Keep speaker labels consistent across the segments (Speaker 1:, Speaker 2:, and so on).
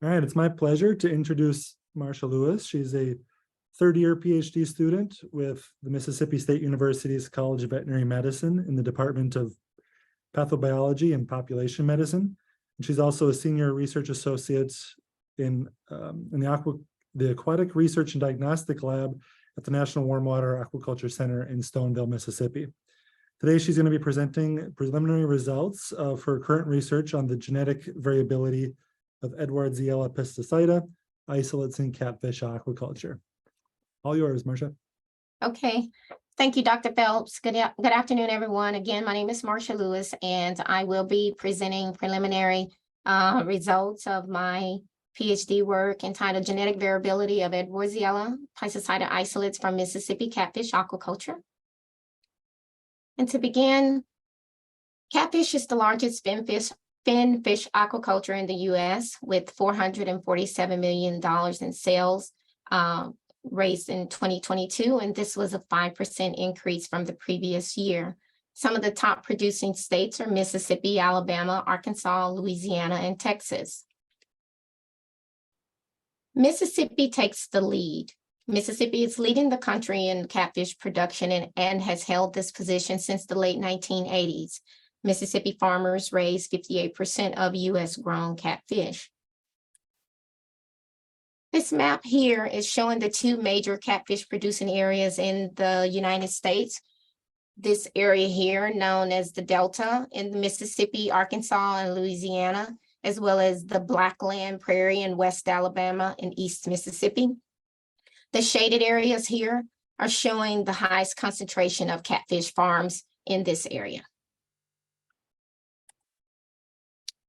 Speaker 1: All right, it's my pleasure to introduce Marsha Lewis. She's a third-year PhD student with the Mississippi State University's College of Veterinary Medicine in the Department of Pathobiology and Population Medicine. And she's also a senior research associate in the Aquatic Research and Diagnostic Lab at the National Warm Water Aquaculture Center in Stoneville, Mississippi. Today, she's going to be presenting preliminary results of her current research on the genetic variability of Edwardsiella pesticida isolates in catfish aquaculture. All yours, Marsha.
Speaker 2: Okay, thank you, Dr. Phelps. Good afternoon, everyone. Again, my name is Marsha Lewis, and I will be presenting preliminary results of my PhD work entitled Genetic Variability of Edwardsiella pesticida isolates from Mississippi Catfish Aquaculture. And to begin, catfish is the largest fin fish aquaculture in the U.S. with $447 million in sales raised in 2022, and this was a 5% increase from the previous year. Some of the top producing states are Mississippi, Alabama, Arkansas, Louisiana, and Texas. Mississippi takes the lead. Mississippi is leading the country in catfish production and has held this position since the late 1980s. Mississippi farmers raise 58% of U.S. grown catfish. This map here is showing the two major catfish producing areas in the United States. This area here, known as the Delta in the Mississippi, Arkansas, and Louisiana, as well as the Blackland Prairie in West Alabama and East Mississippi. The shaded areas here are showing the highest concentration of catfish farms in this area.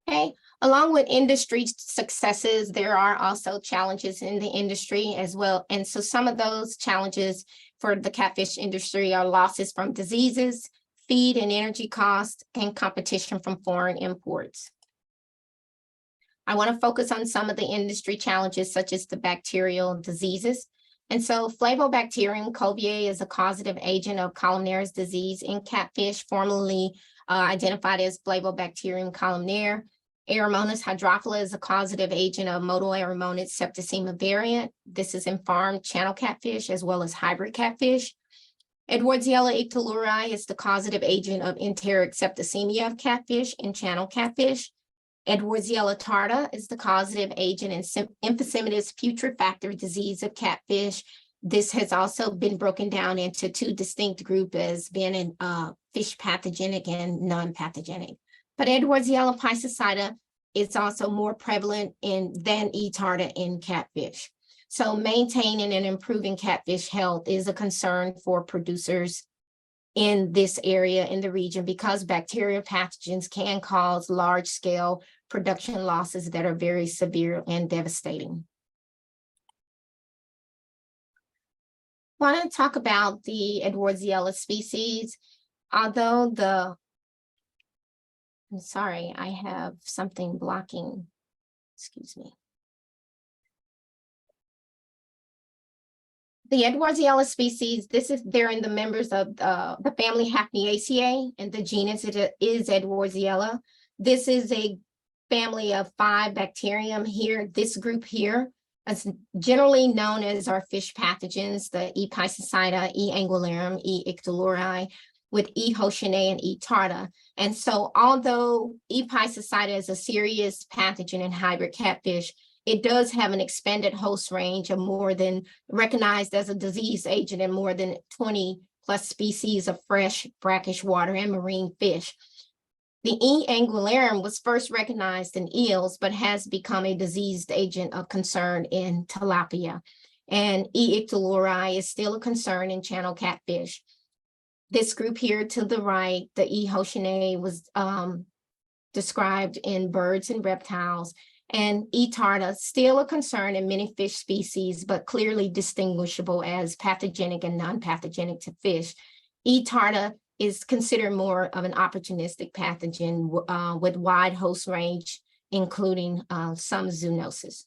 Speaker 2: Okay, along with industry successes, there are also challenges in the industry as well. And so some of those challenges for the catfish industry are losses from diseases, feed and energy costs, and competition from foreign imports. I want to focus on some of the industry challenges, such as the bacterial diseases. And so Flavobacterium coviae is a causative agent of columnaris disease in catfish, formerly identified as Flavobacterium columnare. Aeromonas hydrophila is a causative agent of Motoaeromonas septicemia variant. This is in farm channel catfish as well as hybrid catfish. Edwardsiella ictaluri is the causative agent of enteric septicemia of catfish in channel catfish. Edwardsiella tarda is the causative agent in emphysematous putrefactory disease of catfish. This has also been broken down into two distinct groups as being fish pathogenic and non-pathogenic. But Edwardsiella pesticida is also more prevalent than E. tarda in catfish. So maintaining and improving catfish health is a concern for producers in this area in the region because bacterial pathogens can cause large-scale production losses that are very severe and devastating. I want to talk about the Edwardsiella species. Although I'm sorry, I have something blocking, excuse me. The Edwardsiella species, they're in the members of the family Hafniaceae, and the genus is Edwardsiella. This is a family of 5 bacterium here. This group here is generally known as our fish pathogens, the E. piscicida, E. angularum, E. ictaluri, with E. hoshinae and E. tarda. And so although E. piscicida is a serious pathogen in hybrid catfish, it does have an expanded host range of more than recognized as a disease agent in more than 20 plus species of fresh, brackish water and marine fish. The E. angularum was first recognized in eels, but has become a diseased agent of concern in tilapia. And E. ictaluri is still a concern in channel catfish. This group here to the right, the E. hoshinae, was described in birds and reptiles. And E. tarda, still a concern in many fish species, but clearly distinguishable as pathogenic and non-pathogenic to fish. E. tarda is considered more of an opportunistic pathogen with wide host range, including some zoonosis.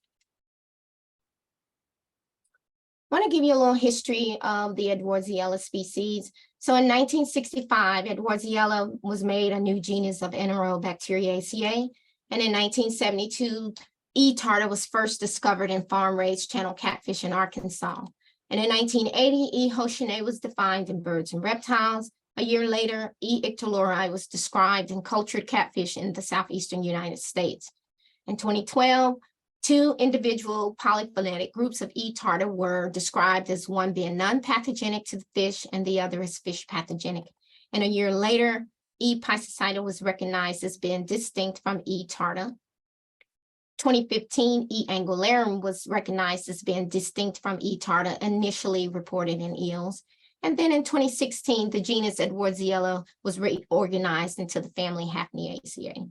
Speaker 2: I want to give you a little history of the Edwardsiella species. So in 1965, Edwardsiella was made a new genus of Enterobacteriaceae. And in 1972, E. tartar was first discovered in farm-raised channel catfish in Arkansas. And in 1980, E. hoshinae was defined in birds and reptiles. A year later, E. ictalori was described in cultured catfish in the southeastern United States. In 2012, 2 individual polyphyletic groups of E. tartar were described as one being non-pathogenic to the fish and the other as fish pathogenic. And a year later, E. piscicida was recognized as being distinct from E. tartar. 2015, E. angularum was recognized as being distinct from E. tartar, initially reported in eels. And then in 2016, the genus Edwardsiella was reorganized into the family Hafniaceae.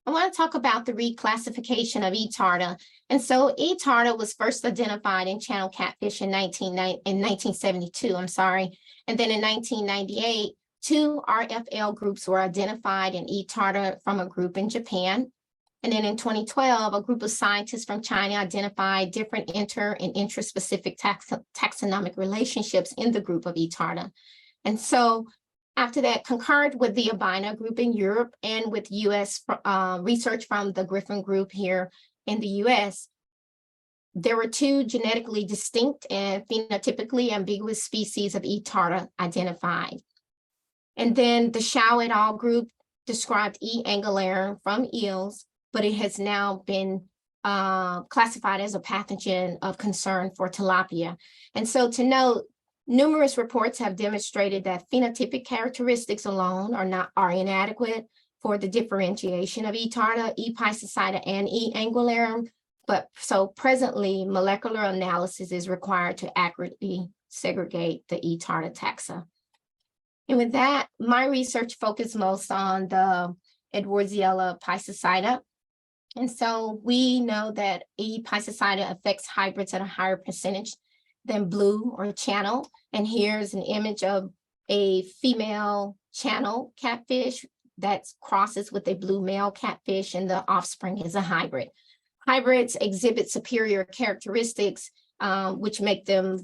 Speaker 2: I want to talk about the reclassification of E. tartar. And so E. tartar was first identified in channel catfish in 1972, I'm sorry. And then in 1998, 2 RFL groups were identified in E. tartar from a group in Japan. And then in 2012, a group of scientists from China identified different inter- and intraspecific taxonomic relationships in the group of E. tartar. And so after that, concurred with the Albina group in Europe and with US research from the Griffin group here in the US, there were 2 genetically distinct and phenotypically ambiguous species of E. tartar identified. And then the Shao et al. Group described E. angularum from eels, but it has now been classified as a pathogen of concern for tilapia. And so to note, numerous reports have demonstrated that phenotypic characteristics alone are inadequate for the differentiation of E. tartar, E. piscicida, and E. angularum. But so presently, molecular analysis is required to accurately segregate the E. tartar taxa. And with that, my research focused most on the Edwardsiella piscicida. And so we know that E. piscicida affects hybrids at a higher percentage than blue or channel. And here's an image of a female channel catfish that crosses with a blue male catfish, and the offspring is a hybrid. Hybrids exhibit superior characteristics, which make them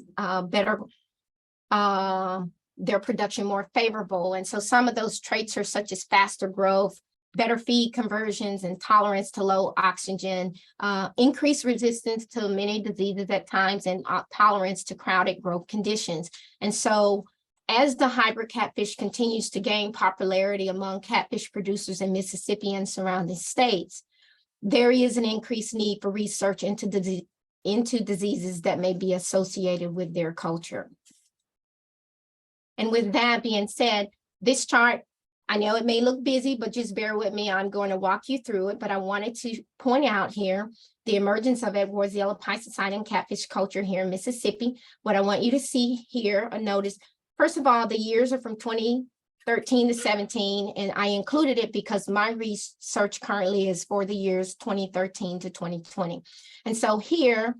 Speaker 2: better, their production more favorable. And so some of those traits are such as faster growth, better feed conversions, and tolerance to low oxygen, increased resistance to many diseases at times, and tolerance to crowded growth conditions. And so as the hybrid catfish continues to gain popularity among catfish producers in Mississippi and surrounding states, there is an increased need for research into diseases that may be associated with their culture. And with that being said, this chart, I know it may look busy, but just bear with me. I'm going to walk you through it, but I wanted to point out here the emergence of Edwardsiella piscicida in catfish culture here in Mississippi. What I want you to see here or notice, first of all, the years are from 2013 to 17, and I included it because my research currently is for the years 2013 to 2020. And so here,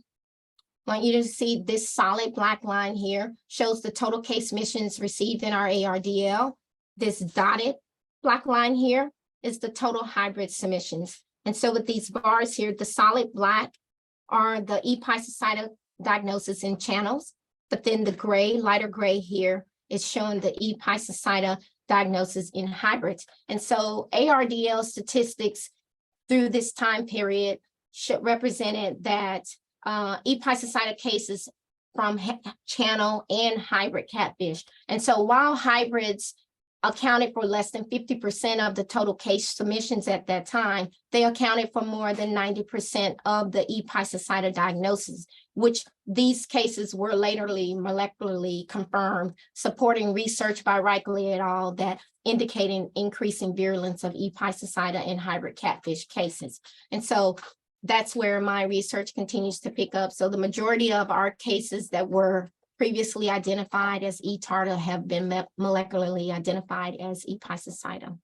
Speaker 2: I want you to see this solid black line here shows the total case submissions received in our ARDL. This dotted black line here is the total hybrid submissions. And so with these bars here, the solid black are the E. piscicida diagnosis in channels, but then the gray, lighter gray here is showing the E. piscicida diagnosis in hybrids. And so ARDL statistics through this time period represented that E. piscicida cases from channel and hybrid catfish. And so while hybrids accounted for less than 50% of the total case submissions at that time, they accounted for more than 90% of the E. piscicida diagnosis, which these cases were laterly molecularly confirmed, supporting research by Reichley et al. That indicating increasing virulence of E. piscicida in hybrid catfish cases. And so that's where my research continues to pick up. So the majority of our cases that were previously identified as E. tartar have been molecularly identified as E. piscicida.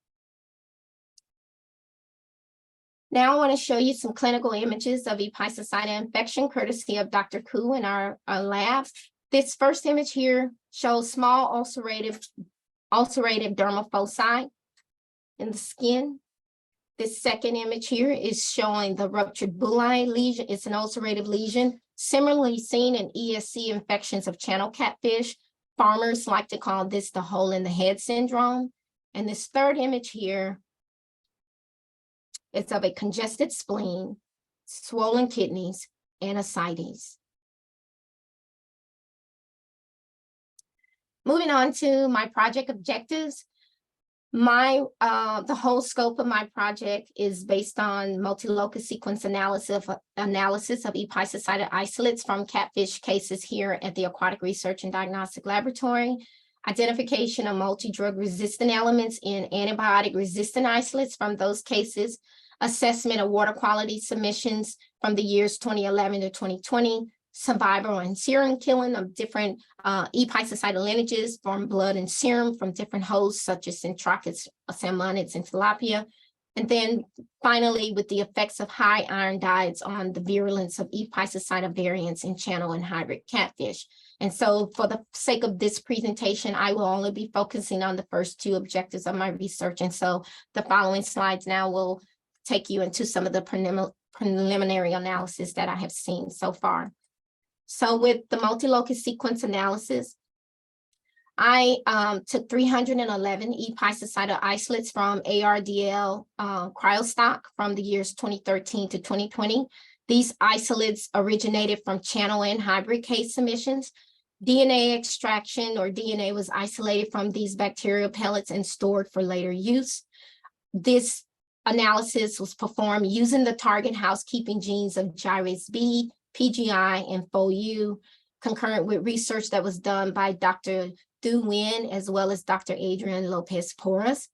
Speaker 2: Now I want to show you some clinical images of E. piscicida infection, courtesy of Dr. Koo in our labs. This first image here shows small ulcerative dermal foci in the skin. This second image here is showing the ruptured bullae lesion. It's an ulcerative lesion, similarly seen in ESC infections of channel catfish. Farmers like to call this the hole in the head syndrome. And this third image here It's of a congested spleen, swollen kidneys, and ascites. Moving on to my project objectives. The whole scope of my project is based on multi-locus sequence analysis of episocytic isolates from catfish cases here at the Aquatic Research and Diagnostic Laboratory, identification of multi-drug resistant elements in antibiotic resistant isolates from those cases, assessment of water quality submissions from the years 2011 to 2020, survival and serum killing of different episocytic lineages from blood and serum from different hosts such as Centrochus, salmonids, and tilapia. And then finally, with the effects of high iron diets on the virulence of episocytic variants in channel and hybrid catfish. And so for the sake of this presentation, I will only be focusing on the first two objectives of my research. And so the following slides now will take you into some of the preliminary analysis that I have seen so far. So with the multi-locus sequence analysis, I took 311 episocytic isolates from ARDL cryostock from the years 2013 to 2020. These isolates originated from channel and hybrid case submissions. DNA extraction or DNA was isolated from these bacterial pellets and stored for later use. This analysis was performed using the target housekeeping genes of gyrase B, PGI, and FOU, concurrent with research that was done by Dr. Thu Nguyen as well as Dr. Adrian Lopez Porras.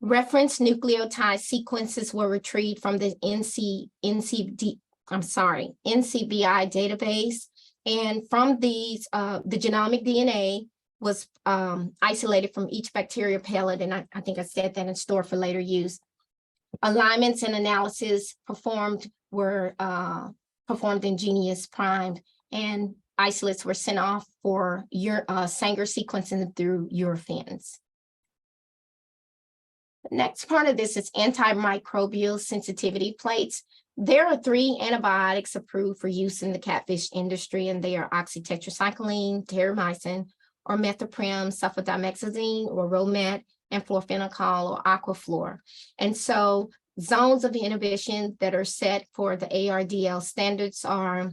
Speaker 2: Reference nucleotide sequences were retrieved from the NCBI database. And from these, the genomic DNA was isolated from each bacterial pellet, and I think I said that, and stored for later use. Alignments and analysis were performed in Genius primed, and isolates were sent off for Sanger sequencing through Eurofins. The next part of this is antimicrobial sensitivity plates. There are 3 antibiotics approved for use in the catfish industry, and they are oxytetracycline, terramycin, or methoprim, sulfadimethoxazine, or Romet, and fluorophenocal or Aquaflor. And so zones of inhibition that are set for the ARDL standards are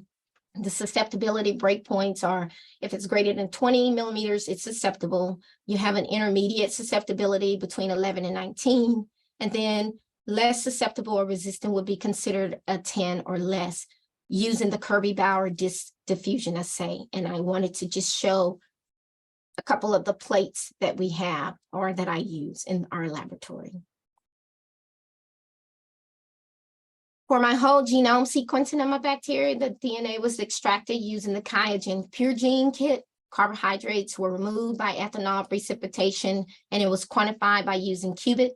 Speaker 2: the susceptibility breakpoints are, if it's greater than 20 millimeters, it's susceptible. You have an intermediate susceptibility between 11 and 19, and then less susceptible or resistant would be considered a 10 or less using the Kirby-Bauer diffusion assay. And I wanted to just show a couple of the plates that we have or that I use in our laboratory. For my whole genome sequencing of my bacteria, the DNA was extracted using the QIAGEN Pure Gene Kit. Carbohydrates were removed by ethanol precipitation, and it was quantified by using qubit.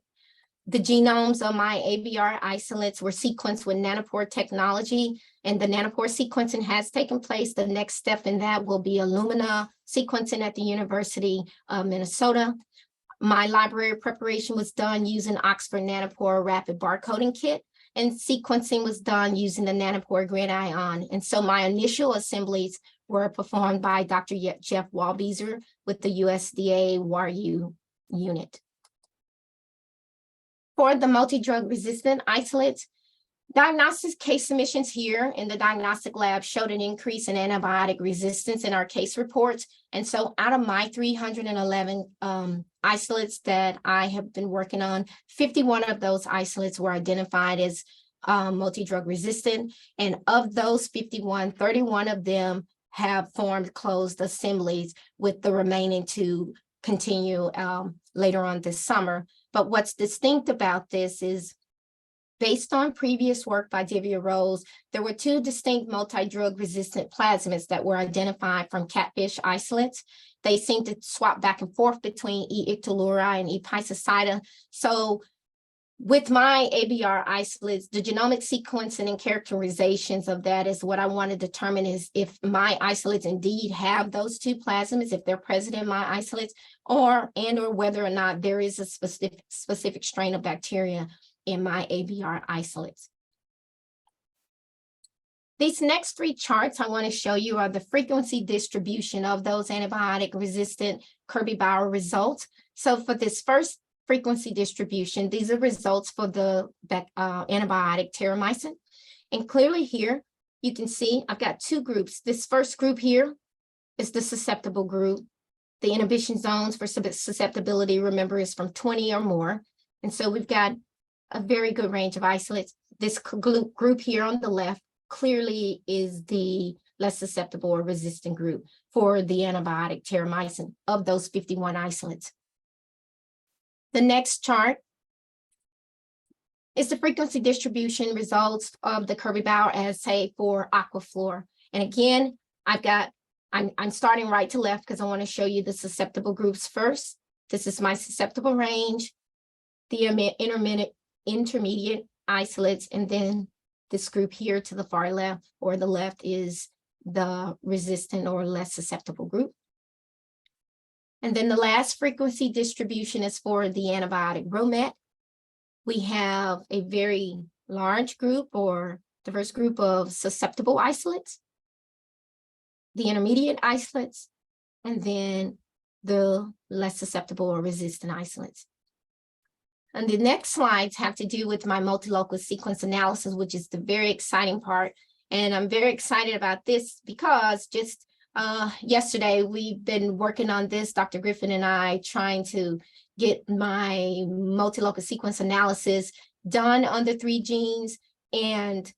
Speaker 2: The genomes of my ABR isolates were sequenced with nanopore technology, and the nanopore sequencing has taken place. The next step in that will be Illumina sequencing at the University of Minnesota. My library preparation was done using Oxford Nanopore Rapid Barcoding Kit, and sequencing was done using the Nanopore GridION. And so my initial assemblies were performed by Dr. Jeff Walbeezer with the USDA WARU unit. For the multi-drug resistant isolates, diagnostic case submissions here in the diagnostic lab showed an increase in antibiotic resistance in our case reports. And so out of my 311 isolates that I have been working on, 51 of those isolates were identified as multi-drug resistant. And of those 51, 31 of them have formed closed assemblies, with the remaining to continue later on this summer. But what's distinct about this is, based on previous work by Divya Rose, there were 2 distinct multi-drug resistant plasmids that were identified from catfish isolates. They seem to swap back and forth between E. ictaluri and E. pisocida. So with my ABR isolates, the genomic sequencing and characterizations of that is what I want to determine is if my isolates indeed have those 2 plasmids, if they're present in my isolates, or whether or not there is a specific strain of bacteria in my ABR isolates. These next 3 charts I want to show you are the frequency distribution of those antibiotic resistant Kirby-Bauer results. So for this first frequency distribution. These are results for the antibiotic terramycin. And clearly here, you can see I've got two groups. This first group here is the susceptible group. The inhibition zones for susceptibility, remember, is from 20 or more. And so we've got a very good range of isolates. This group here on the left clearly is the less susceptible or resistant group for the antibiotic terramycin of those 51 isolates. The next chart is the frequency distribution results of the Kirby-Bauer assay for Aquaflor. And again, I'm starting right to left because I want to show you the susceptible groups first. This is my susceptible range, the intermediate isolates, and then this group here to the far left or the left is the resistant or less susceptible group. And then the last frequency distribution is for the antibiotic Romet. We have a very large group or diverse group of susceptible isolates, the intermediate isolates, and then the less susceptible or resistant isolates. And the next slides have to do with my multilocal sequence analysis, which is the very exciting part. And I'm very excited about this because just yesterday we've been working on this, Dr. Griffin and I, trying to get my multilocal sequence analysis done on the 3 genes. And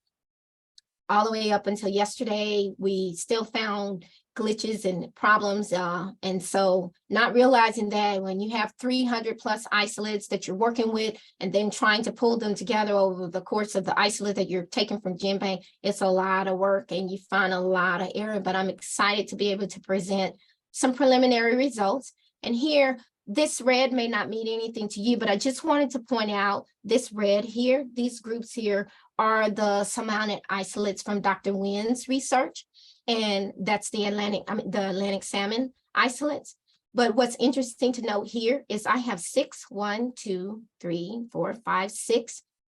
Speaker 2: all the way up until yesterday, we still found glitches and problems. And so not realizing that when you have 300 plus isolates that you're working with and then trying to pull them together over the course of the isolate that you're taking from GenBank, it's a lot of work and you find a lot of error, but I'm excited to be able to present some preliminary results. And here, this red may not mean anything to you, but I just wanted to point out this red here, these groups here are the surmounted isolates from Dr. Nguyen's research. And that's the Atlantic salmon isolates. But what's interesting to note here is I have 6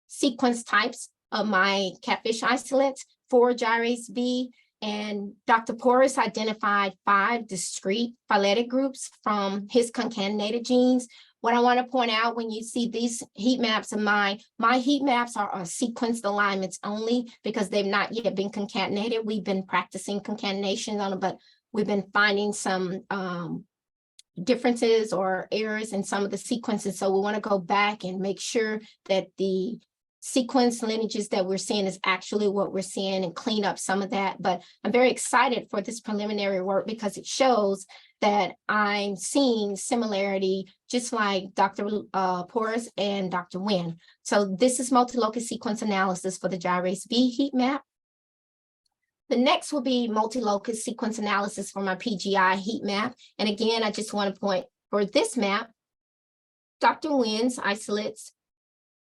Speaker 2: sequence types of my catfish isolates, 4 gyrase B, and Dr. Porras identified 5 discrete phyletic groups from his concatenated genes. What I want to point out when you see these heat maps of mine, my heat maps are sequenced alignments only because they've not yet been concatenated. We've been practicing concatenation on them, but we've been finding some differences or errors in some of the sequences. So we want to go back and make sure that the sequence lineages that we're seeing is actually what we're seeing and clean up some of that. But I'm very excited for this preliminary work because it shows that I'm seeing similarity just like Dr. Porras and Dr. Nguyen. So this is multi-locus sequence analysis for the gyrase B heat map. The next will be multi-locus sequence analysis for my PGI heat map. And again, I just want to point for this map, Dr. Nguyen's isolates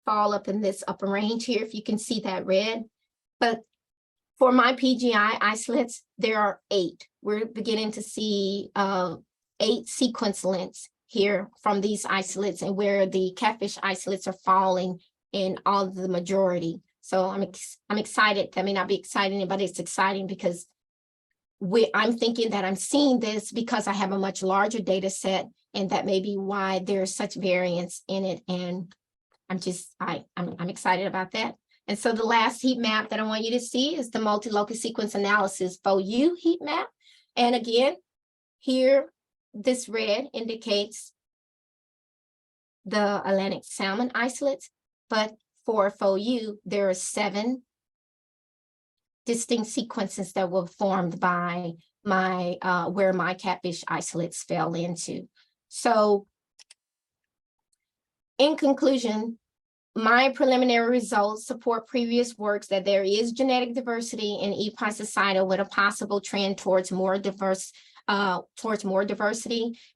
Speaker 2: fall up in this upper range here, if you can see that red. But for my PGI isolates, there are 8. We're beginning to see 8 sequence lengths here from these isolates and where the catfish isolates are falling in all of the majority. So I'm excited. That may not be exciting, but it's exciting because I'm thinking that I'm seeing this because I have a much larger data set, and that may be why there's such variance in it. And I'm excited about that. And so the last heat map that I want you to see is the multi-locus sequence analysis FOU heat map. And again, here, this red indicates the Atlantic salmon isolates, but for FOU, there are 7 distinct sequences that were formed by my where my catfish isolates fell into. So in conclusion, my preliminary results support previous works that there is genetic diversity in E. piscicida with a possible trend towards more diversity.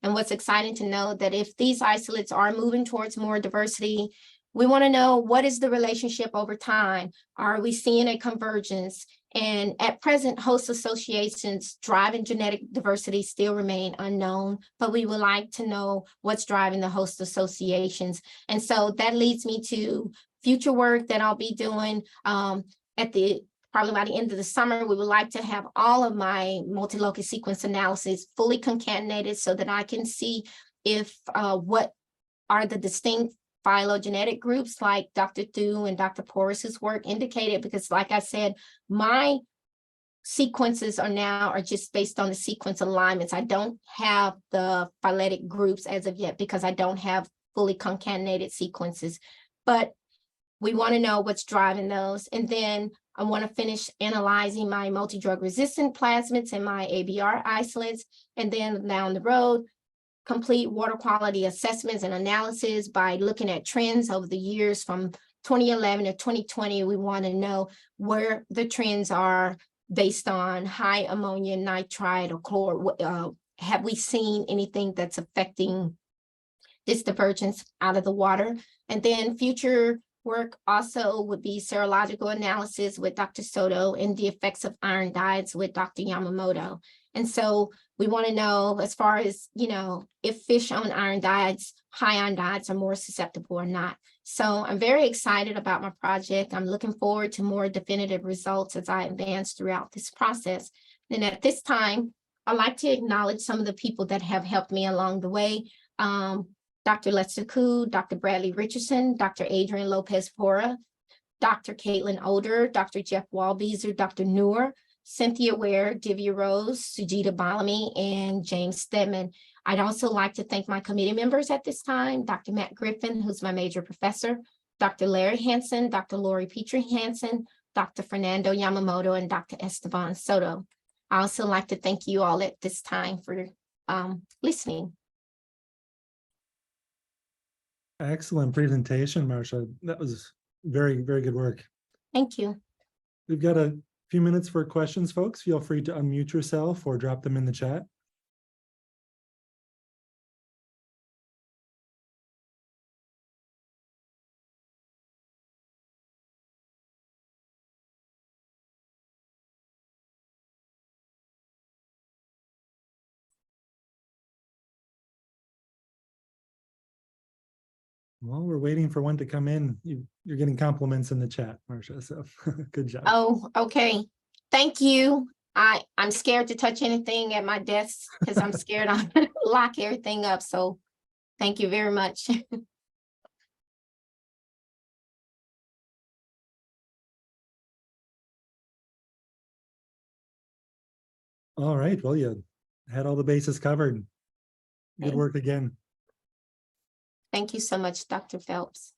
Speaker 2: And what's exciting to know that if these isolates are moving towards more diversity, we want to know what is the relationship over time. Are we seeing a convergence? And at present, host associations driving genetic diversity still remain unknown, but we would like to know what's driving the host associations. And so that leads me to future work that I'll be doing probably by the end of the summer. We would like to have all of my multi-locus sequence analysis fully concatenated so that I can see if what are the distinct phylogenetic groups like Dr. Thu and Dr. Porris's work indicated, because like I said, my sequences are just based on the sequence alignments. I don't have the phyletic groups as of yet because I don't have fully concatenated sequences, but we want to know what's driving those. And then I want to finish analyzing my multi-drug resistant plasmids and my ABR isolates. And then down the road, complete water quality assessments and analysis by looking at trends over the years from 2011 to 2020. We want to know where the trends are based on high ammonium nitrite or chlor. Have we seen anything that's affecting this divergence out of the water? And then future work also would be serological analysis with Dr. Soto and the effects of iron dyes with Dr. Yamamoto. And so we want to know, as far as, if fish on iron dyes, high iron dyes are more susceptible or not. So I'm very excited about my project. I'm looking forward to more definitive results as I advance throughout this process. And at this time, I'd like to acknowledge some of the people that have helped me along the way. Dr. Lester Koo, Dr. Bradley Richardson, Dr. Adrian Lopez-Pora, Dr. Caitlin Older, Dr. Jeff Walbeezer, Dr. Noor, Cynthia Ware, Divya Rose, Sujita Balami, and James Stedman. I'd also like to thank my committee members at this time, Dr. Matt Griffin, who's my major professor, Dr. Larry Hansen, Dr. Lori Petrie Hansen, Dr. Fernando Yamamoto, and Dr. Esteban Soto. I also like to thank you all at this time for listening.
Speaker 1: Excellent presentation, Marsha. That was very, very good work.
Speaker 2: Thank you.
Speaker 1: We've got a few minutes for questions, folks. Feel free to unmute yourself or drop them in the chat. Well, we're waiting for one to come in. You're getting compliments in the chat, Marsha, so good job.
Speaker 2: Oh, okay. Thank you. I'm scared to touch anything at my desk because I'm scared I'm gonna lock everything up. So thank you very much.
Speaker 1: All right, well, you had all the bases covered. Good
Speaker 2: Thank-
Speaker 1: work again.
Speaker 2: Thank you so much, Dr. Phelps.